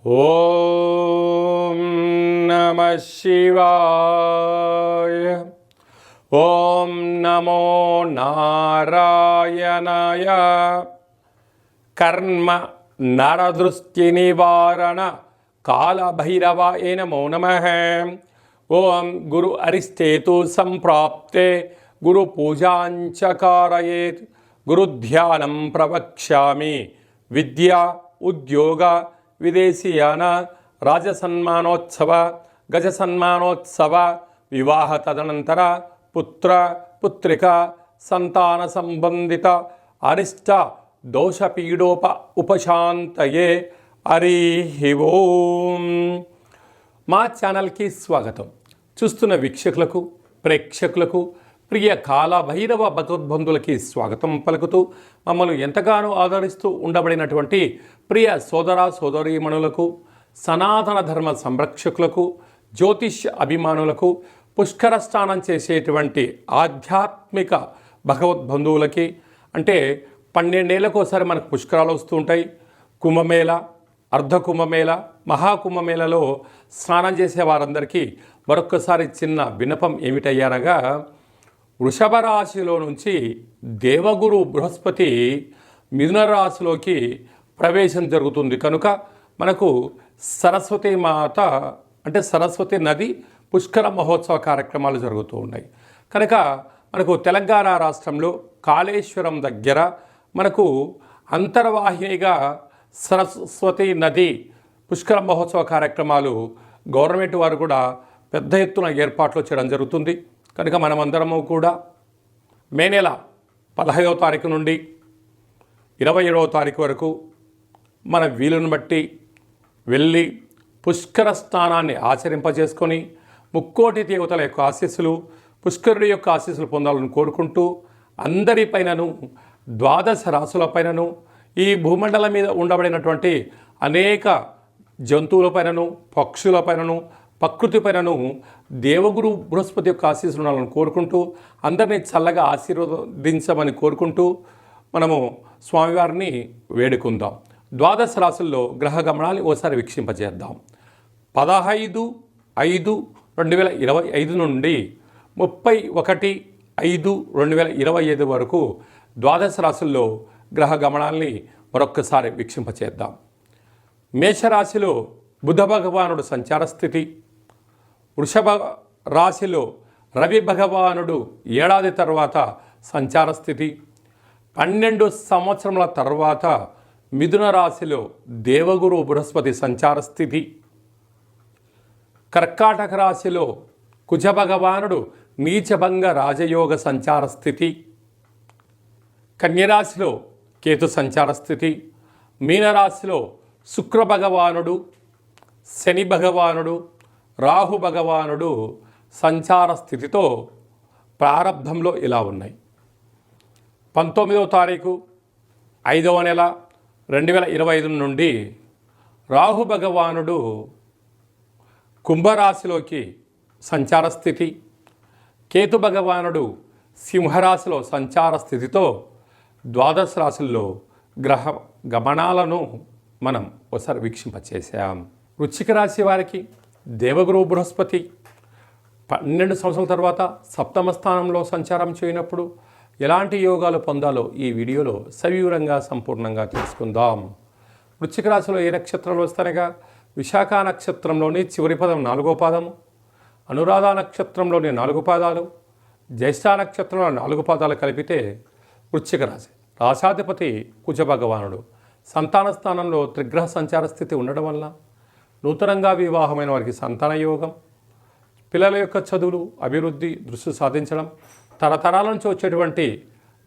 ఓం నమః శివాయ. ఓం నమో నారాయణాయ. కర్మ నరదృష్టి నివారణ కాళభైరవాయ నమో నమః. ఓం గురు అరిష్టేతు సంప్రాప్తే గురు పూజాంచ కారయేత్. గురుధ్యానం ప్రవక్ష్యామి. విద్య ఉద్యోగ విదేశీయాన రాజసన్మానోత్సవ గజసన్మానోత్సవ వివాహ తదనంతర పుత్ర పుత్రిక సంతాన సంబంధిత అరిష్ట దోషపీడోప ఉపశాంతయే. హరి ఓం. మా ఛానల్కి స్వాగతం. చూస్తున్న వీక్షకులకు ప్రేక్షకులకు ప్రియ కాళభైరవ భగవద్బంధులకి స్వాగతం పలుకుతూ మమ్మల్ని ఎంతగానో ఆదరిస్తూ ఉండబడినటువంటి ప్రియ సోదర సోదరీమణులకు, సనాతన ధర్మ సంరక్షకులకు, జ్యోతిష్య అభిమానులకు, పుష్కర స్నానం చేసేటువంటి ఆధ్యాత్మిక భగవద్బంధువులకి, అంటే 12 ఏళ్ళకోసారి మనకు పుష్కరాలు వస్తూ ఉంటాయి. కుంభమేళ, అర్ధ కుంభమేళ, మహాకుంభమేళలో స్నానం చేసే వారందరికీ మరొక్కసారి చిన్న విన్నపం ఏమిటయ్యారగా, వృషభ రాశిలో నుంచి దేవగురు బృహస్పతి మిథున రాశిలోకి ప్రవేశం జరుగుతుంది కనుక మనకు సరస్వతి మాత అంటే సరస్వతి నది పుష్కర మహోత్సవ కార్యక్రమాలు జరుగుతూ ఉన్నాయి. కనుక మనకు తెలంగాణ రాష్ట్రంలో కాళేశ్వరం దగ్గర మనకు అంతర్వాహినిగా సరస్వతి నది పుష్కర మహోత్సవ కార్యక్రమాలు గవర్నమెంట్ వారు కూడా పెద్ద ఎత్తున ఏర్పాట్లు చేయడం జరుగుతుంది. కనుక మనమందరము కూడా మే నెల 15వ తారీఖు నుండి 27వ తారీఖు వరకు మన వీలును బట్టి వెళ్ళి పుష్కర స్నానాన్ని ఆచరింపజేసుకొని ముక్కోటి దేవతల యొక్క ఆశీస్సులు, పుష్కరుడి యొక్క ఆశీస్సులు పొందాలని కోరుకుంటూ అందరిపైనను, ద్వాదశ రాశులపైనను, ఈ భూమండలం మీద ఉండబడినటువంటి అనేక జంతువులపైనను, పక్షులపైనను, ప్రకృతిపైనను దేవగురు బృహస్పతి యొక్క ఆశీస్సులు ఉండాలని కోరుకుంటూ అందరినీ చల్లగా ఆశీర్వదించమని కోరుకుంటూ మనము స్వామివారిని వేడుకుందాం. ద్వాదశ రాశుల్లో గ్రహ గమనాన్ని ఓసారి వీక్షింపజేద్దాం. 15/5/2025 నుండి 31/5/2025 వరకు ద్వాదశ రాశుల్లో గ్రహ గమనాల్ని మరొక్కసారి వీక్షింపచేద్దాం. మేషరాశిలో బుధ భగవానుడు సంచార స్థితి. వృషభ రాశిలో రవి భగవానుడు ఏడాది తర్వాత సంచార స్థితి. 12 సంవత్సరముల తర్వాత మిథున రాశిలో దేవగురు బృహస్పతి సంచార స్థితి. కర్కాటక రాశిలో కుజ భగవానుడు నీచభంగ రాజయోగ సంచార స్థితి. కన్యరాశిలో కేతు సంచార స్థితి. మీనరాశిలో శుక్ర భగవానుడు, శని భగవానుడు, రాహు భగవానుడు సంచార స్థితితో ప్రారంభంలో ఇలా ఉన్నాయి. 19వ తారీఖు 5వ నెల 2025 నుండి రాహు భగవానుడు కుంభరాశిలోకి సంచార స్థితి, కేతు భగవానుడు సింహరాశిలో సంచార స్థితితో ద్వాదశ రాశుల్లో గ్రహ గమనాలను మనం ఒకసారి వీక్షింపచేసాం. వృశ్చిక రాశి వారికి దేవగురు బృహస్పతి 12 సంవత్సరాల తర్వాత సప్తమ స్థానంలో సంచారం చేయనప్పుడు ఎలాంటి యోగాలు పొందాలో ఈ వీడియోలో సవివరంగా సంపూర్ణంగా తెలుసుకుందాం. వృశ్చిక రాశిలో ఏ నక్షత్రాలు వస్తాయనగా, విశాఖ నక్షత్రంలోని చివరి పదం 4వ పాదము, అనురాధ నక్షత్రంలోని 4 పాదాలు, జ్యేష్ఠ నక్షత్రంలో 4 పాదాలు కలిపితే వృశ్చిక రాశి. రాశాధిపతి కుజ భగవానుడు. సంతాన స్థానంలో త్రిగ్రహ సంచార స్థితి ఉండడం వల్ల నూతనంగా వివాహమైన వారికి సంతాన యోగం, పిల్లల యొక్క చదువులు, అభివృద్ధి, దృష్టి సాధించడం, తరతరాల నుంచి వచ్చేటువంటి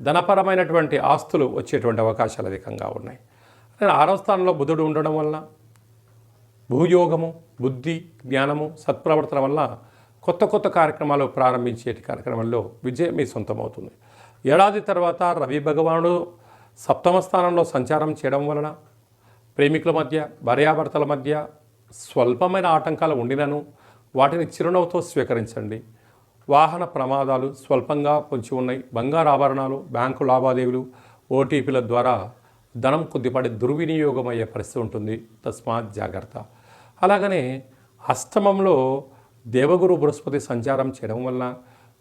ధనపరమైనటువంటి ఆస్తులు వచ్చేటువంటి అవకాశాలు అధికంగా ఉన్నాయి. 6వ స్థానంలో బుధుడు ఉండడం వల్ల భూయోగము, బుద్ధి, జ్ఞానము, సత్ప్రవర్తన వల్ల కొత్త కార్యక్రమాలు ప్రారంభించే కార్యక్రమంలో విజయం మీ సొంతమవుతుంది. ఏడాది తర్వాత రవి భగవానుడు సప్తమ స్థానంలో సంచారం చేయడం వలన ప్రేమికుల మధ్య, భార్యాభర్తల మధ్య స్వల్పమైన ఆటంకాలు ఉండినను వాటిని చిరునవ్వుతో స్వీకరించండి. వాహన ప్రమాదాలు స్వల్పంగా పొంచి ఉన్నాయి. బంగారు ఆభరణాలు, బ్యాంకు లావాదేవీలు, ఓటీపీల ద్వారా ధనం కొద్దిపాటి దుర్వినియోగం అయ్యే పరిస్థితి ఉంటుంది. తస్మాత్ జాగ్రత్త. అలాగనే అష్టమంలో దేవగురు బృహస్పతి సంచారం చేయడం వల్ల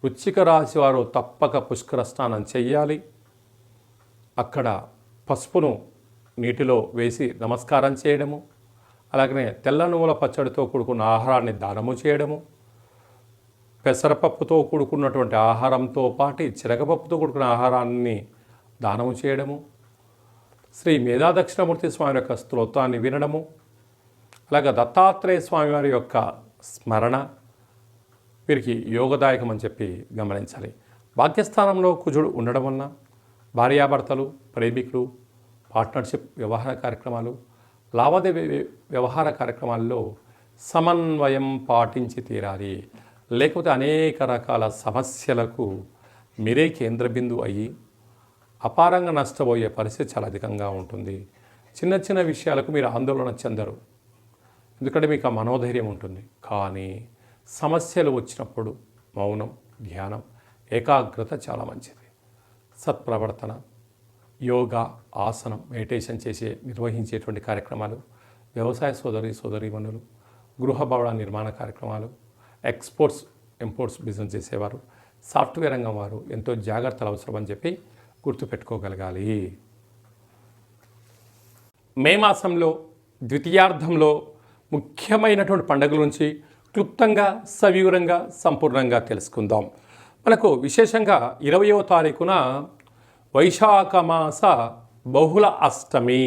వృశ్చిక రాశి వారు తప్పక పుష్కర స్నానం చేయాలి. అక్కడ పసుపును నీటిలో వేసి నమస్కారం చేయడము, అలాగనే తెల్ల నువ్వుల పచ్చడితో కూడుకున్న ఆహారాన్ని దానము చేయడము, పెసరపప్పుతో కూడుకున్నటువంటి ఆహారంతో పాటు శనగపప్పుతో కూడుకున్న ఆహారాన్ని దానము చేయడము, శ్రీ మేధా దక్షిణమూర్తి స్వామి యొక్క స్తోత్రాన్ని వినడము, అలాగే దత్తాత్రేయ స్వామి వారి యొక్క స్మరణ వీరికి యోగదాయకం అని చెప్పి గమనించాలి. భాగ్యస్థానంలో కుజుడు ఉండడం వలన భార్యాభర్తలు, ప్రేమికులు, పార్ట్నర్షిప్ వ్యవహార కార్యక్రమాలు, లావాదేవీ వ్యవహార కార్యక్రమాల్లో సమన్వయం పాటించి తీరాలి. లేకపోతే అనేక రకాల సమస్యలకు మీరే కేంద్ర బిందువు అయ్యి అపారంగా నష్టపోయే పరిస్థితి చాలా అధికంగా ఉంటుంది. చిన్న చిన్న విషయాలకు మీరు ఆందోళన చెందరు, ఎందుకంటే మీకు ఆ మనోధైర్యం ఉంటుంది. కానీ సమస్యలు వచ్చినప్పుడు మౌనం, ధ్యానం, ఏకాగ్రత చాలా మంచిది. సత్ప్రవర్తన, యోగా, ఆసనం, మెడిటేషన్ నిర్వహించేటువంటి కార్యక్రమాలు, వ్యవసాయ సోదరీమణులు, గృహ భవన నిర్మాణ కార్యక్రమాలు, ఎక్స్పోర్ట్స్ ఇంపోర్ట్స్ బిజినెస్ చేసేవారు, సాఫ్ట్వేర్ రంగం వారు ఎంతో జాగ్రత్తలు అవసరం అని చెప్పి గుర్తుపెట్టుకోగలగాలి. మే మాసంలో ద్వితీయార్థంలో ముఖ్యమైనటువంటి పండుగల నుంచి క్లుప్తంగా, సవివరంగా, సంపూర్ణంగా తెలుసుకుందాం. మనకు విశేషంగా 20వ తారీఖున వైశాఖ మాస బహుళ అష్టమి,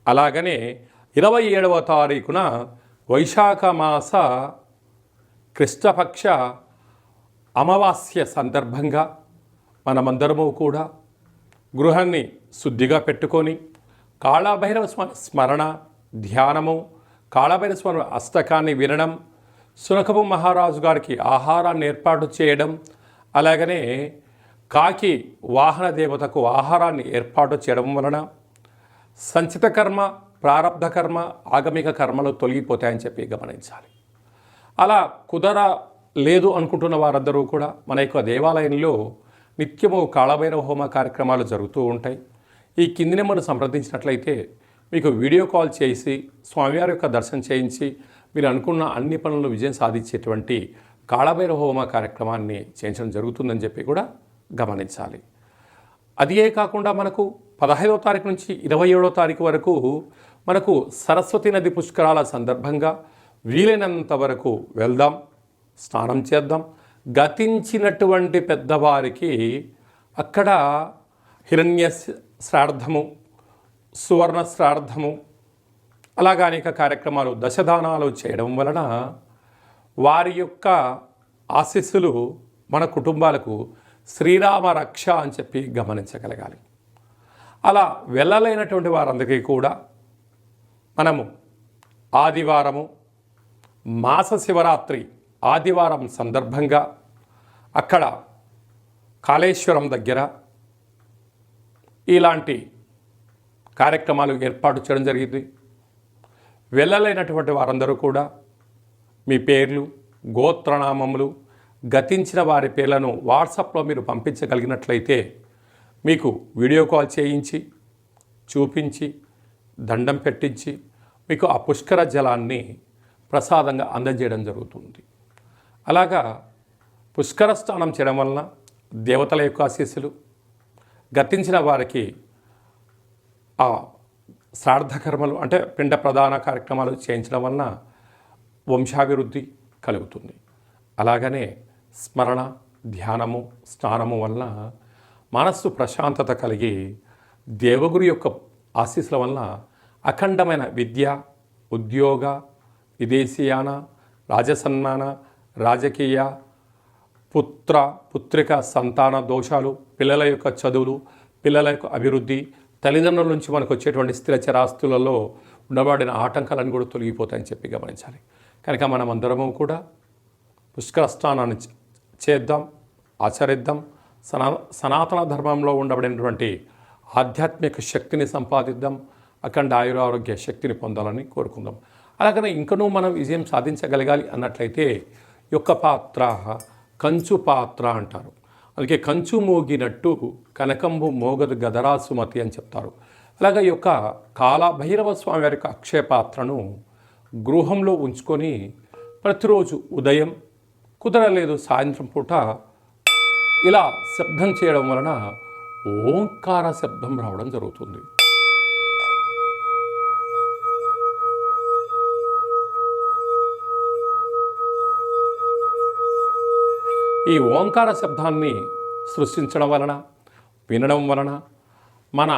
అలాగనే 27వ తారీఖున వైశాఖ మాస కృష్ణపక్ష అమావాస్య సందర్భంగా మనమందరము కూడా గృహాన్ని శుద్ధిగా పెట్టుకొని కాళభైరవ స్మరణ, ధ్యానము, కాళభైరవ స్వామి అష్టకాన్ని వినడం, సునకపు మహారాజు గారికి ఆహారాన్ని ఏర్పాటు చేయడం, అలాగనే కాకి వాహన దేవతకు ఆహారాన్ని ఏర్పాటు చేయడం వలన సంచిత కర్మ, ప్రారబ్ధ కర్మ, ఆగమిక కర్మలు తొలగిపోతాయని చెప్పి గమనించాలి. అలా లేదు అనుకుంటున్న వారందరూ కూడా మన యొక్క దేవాలయంలో నిత్యము కాళభైరవ హోమ కార్యక్రమాలు జరుగుతూ ఉంటాయి. ఈ కింది నెంబర్ను సంప్రదించినట్లయితే మీకు వీడియో కాల్ చేసి స్వామివారి యొక్క దర్శనం చేయించి మీరు అనుకున్న అన్ని పనులు విజయం సాధించేటువంటి కాళభైరవ హోమ కార్యక్రమాన్ని చేయించడం జరుగుతుందని చెప్పి కూడా గమనించాలి. అదే కాకుండా మనకు 15వ తారీఖు నుంచి 27వ తారీఖు వరకు మనకు సరస్వతి నది పుష్కరాల సందర్భంగా వీలైనంత వరకు వెళ్దాం, స్నానం చేద్దాం. గతించినటువంటి పెద్దవారికి అక్కడ హిరణ్య శ్రాద్ధము, సువర్ణ శ్రాద్ధము, అలాగా అనేక కార్యక్రమాలు, దశదానాలు చేయడం వలన వారి యొక్క ఆశీస్సులు మన కుటుంబాలకు శ్రీరామ రక్ష అని చెప్పి గమనించగలగాలి. అలా వెళ్ళలేనటువంటి వారందరికీ కూడా మనము ఆదివారము, మాస శివరాత్రి ఆదివారం సందర్భంగా అక్కడ కాళేశ్వరం దగ్గర ఇలాంటి కార్యక్రమాలు ఏర్పాటు చేయడం జరిగింది. వెళ్ళలేనటువంటి వారందరూ కూడా మీ పేర్లు, గోత్రనామములు, గతించిన వారి పేర్లను వాట్సాప్లో మీరు పంపించగలిగినట్లయితే మీకు వీడియో కాల్ చేయించి చూపించి దండం పెట్టించి మీకు ఆ పుష్కర జలాన్ని ప్రసాదంగా అందజేయడం జరుగుతుంది. అలాగా పుష్కర స్నానం చేయడం వలన దేవతల యొక్క ఆశీస్సులు, గతించిన వారికి ఆ శ్రాద్ధకర్మలు అంటే పిండ ప్రధాన కార్యక్రమాలు చేయించడం వలన వంశాభివృద్ధి కలుగుతుంది. అలాగనే స్మరణ, ధ్యానము, స్నానము వలన మనస్సు ప్రశాంతత కలిగి దేవగురు యొక్క ఆశీస్సుల వలన అఖండమైన విద్య, ఉద్యోగ, విదేశీయాన, రాజసన్మాన, రాజకీయ, పుత్రిక సంతాన దోషాలు, పిల్లల యొక్క చదువులు, పిల్లల యొక్క అభివృద్ధి, తల్లిదండ్రుల నుంచి మనకు వచ్చేటువంటి స్థిర చరాస్తులలో ఉండబడిన ఆటంకాలను కూడా తొలగిపోతాయని చెప్పి గమనించాలి. కనుక మనం అందరము కూడా పుష్కర స్నానాన్ని చేద్దాం, ఆచరిద్దాం. సనాతన ధర్మంలో ఉండబడినటువంటి ఆధ్యాత్మిక శక్తిని సంపాదిద్దాం, అఖండ ఆయురారోగ్య శక్తిని పొందాలని కోరుకుందాం. అలాగనే ఇంకనూ మనం విజయం సాధించగలగాలి అన్నట్లయితే యొక్క పాత్ర కంచు పాత్ర అంటారు. అందుకే కంచు మోగినట్టు కనకంబు మోగదు గదరా సుమతి అని చెప్తారు. అలాగే ఈ యొక్క కాలభైరవ స్వామి వారి యొక్క అక్షయ పాత్రను గృహంలో ఉంచుకొని ప్రతిరోజు ఉదయం కుదరలేదు సాయంత్రం పూట ఇలా శబ్దం చేయడం వలన ఓంకార శబ్దం రావడం జరుగుతుంది. ఈ ఓంకార శబ్దాన్ని సృష్టించడం వలన, వినడం వలన మన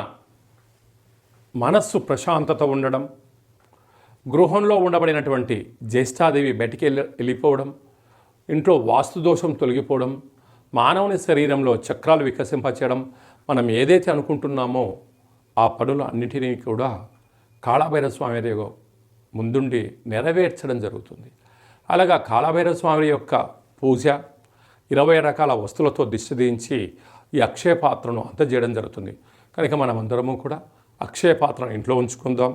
మనస్సు ప్రశాంతత ఉండడం, గృహంలో ఉండబడినటువంటి జ్యేష్ఠాదేవి బయటికి వెళ్ళిపోవడం, ఇంట్లో వాస్తుదోషం తొలగిపోవడం, మానవుని శరీరంలో చక్రాలు వికసింపచేయడం, మనం ఏదైతే అనుకుంటున్నామో ఆ పనులు అన్నిటినీ కూడా కాళభైరవ స్వామి వారి ముందుండి నెరవేర్చడం జరుగుతుంది. అలాగా కాళభైరవ స్వామి యొక్క పూజ 20 రకాల వస్తువులతో దిష్టి దించి ఈ అక్షయ పాత్రను అందజేయడం జరుగుతుంది. కనుక మనమందరము కూడా అక్షయ పాత్రను ఇంట్లో ఉంచుకుందాం,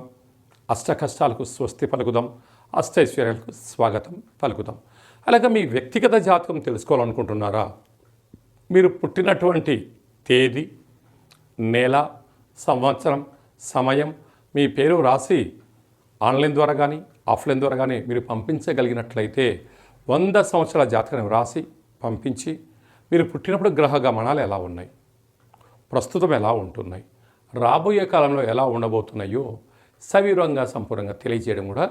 అష్ట కష్టాలకు స్వస్తి పలుకుదాం, అష్టైశ్వర్యాలకు స్వాగతం పలుకుదాం. అలాగే మీ వ్యక్తిగత జాతకం తెలుసుకోవాలనుకుంటున్నారా? మీరు పుట్టినటువంటి తేదీ, నెల, సంవత్సరం, సమయం, మీ పేరు రాసి ఆన్లైన్ ద్వారా కానీ ఆఫ్లైన్ ద్వారా కానీ మీరు పంపించగలిగినట్లయితే 100 సంవత్సరాల జాతకాన్ని రాసి పంపించి మీరు పుట్టినప్పుడు గ్రహ గమనాలు ఎలా ఉన్నాయి, ప్రస్తుతం ఎలా ఉంటున్నాయి, రాబోయే కాలంలో ఎలా ఉండబోతున్నాయో సవివరంగా సంపూర్ణంగా తెలియజేయడం కూడా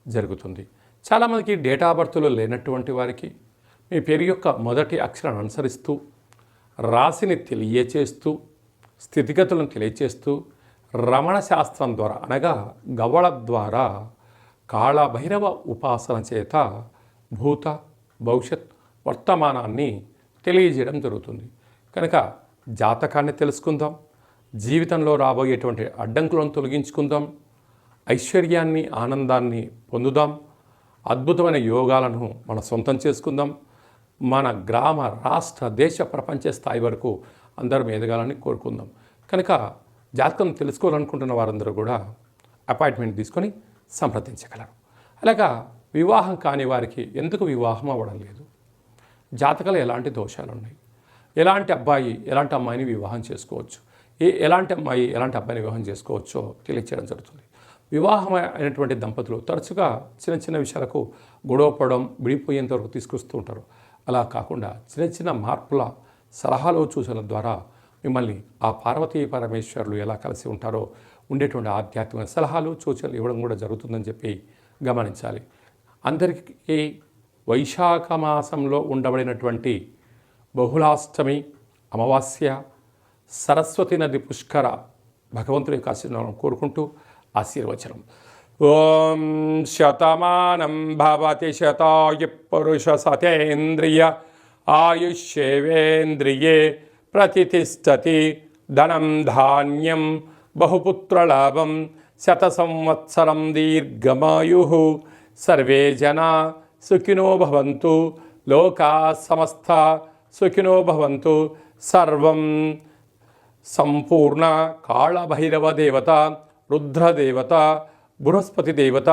జరుగుతుంది. చాలామందికి డేట్ ఆఫ్ బర్త్లో లేనటువంటి వారికి మీ పేరు యొక్క మొదటి అక్షరాన్ని అనుసరిస్తూ, రాశిని తెలియచేస్తూ, స్థితిగతులను తెలియచేస్తూ, రమణ శాస్త్రం ద్వారా అనగా గవ్వళ ద్వారా కాళభైరవ ఉపాసన చేత భూత, భవిష్యత్, వర్తమానాన్ని తెలియజేయడం జరుగుతుంది. కనుక జాతకాన్ని తెలుసుకుందాం, జీవితంలో రాబోయేటువంటి అడ్డంకులను తొలగించుకుందాం, ఐశ్వర్యాన్ని, ఆనందాన్ని పొందుదాం, అద్భుతమైన యోగాలను మన సొంతం చేసుకుందాం, మన గ్రామ, రాష్ట్ర, దేశ, ప్రపంచ స్థాయి వరకు అందరం ఎదగాలని కోరుకుందాం. కనుక జాతకం తెలుసుకోవాలనుకుంటున్న వారందరూ కూడా అపాయింట్మెంట్ తీసుకొని సంప్రదించగలరు. అలాగా వివాహం కాని వారికి ఎందుకు వివాహం అవ్వడం లేదు, జాతకాలు ఎలాంటి దోషాలు ఉన్నాయి, ఎలాంటి అబ్బాయి ఎలాంటి అమ్మాయిని వివాహం చేసుకోవచ్చు, ఎలాంటి అమ్మాయి ఎలాంటి అబ్బాయిని వివాహం చేసుకోవచ్చో తెలియచేయడం జరుగుతుంది. వివాహం అయినటువంటి దంపతులు తరచుగా చిన్న చిన్న విషయాలకు గొడవపడడం, విడిపోయేంత వరకు తీసుకొస్తూ ఉంటారు. అలా కాకుండా చిన్న చిన్న మార్పుల సలహాలు సూచనల ద్వారా మిమ్మల్ని ఆ పార్వతీ పరమేశ్వరులు ఎలా కలిసి ఉంటారో ఉండేటువంటి ఆధ్యాత్మిక సలహాలు సూచనలు ఇవ్వడం కూడా జరుగుతుందని చెప్పి గమనించాలి. అందరికీ వైశాఖ మాసంలో ఉండబడినటువంటి బహుళాష్టమి, అమావాస్య, సరస్వతి నది పుష్కర భగవంతుడి యొక్క ఆశీర్వాదం కోరుకుంటూ ఆశీర్వచనం. ఓం శతమానం భవతి శతాయు పురుష సతేంద్రియ ఆయుష్యేవేంద్రియే ప్రతిష్టతి ధనం ధాన్యం బహుపుత్రలాభం శత సంవత్సరం దీర్ఘమాయు సర్వే జనా సుఖినో భవంతు లోకా సమస్త సుఖినో భవంతు. సర్వం సంపూర్ణ కాళభైరవ దేవత, రుద్రదేవత, బృహస్పతి దేవత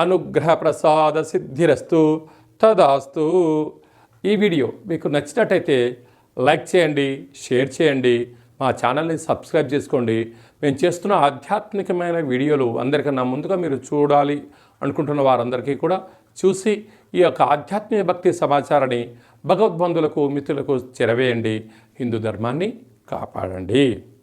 అనుగ్రహ ప్రసాద సిద్ధిరస్తు తదాస్తు. ఈ వీడియో మీకు నచ్చినట్టయితే లైక్ చేయండి, షేర్ చేయండి, మా ఛానల్ని సబ్స్క్రైబ్ చేసుకోండి. మేము చేస్తున్న ఆధ్యాత్మికమైన వీడియోలు అందరికన్నా ముందుగా మీరు చూడాలి అనుకుంటున్న వారందరికీ కూడా చూసి ఈ యొక్క ఆధ్యాత్మిక భక్తి సమాచారాన్ని భగవద్బంధులకు, మిత్రులకు చేరవేయండి. హిందూ ధర్మాన్ని కాపాడండి.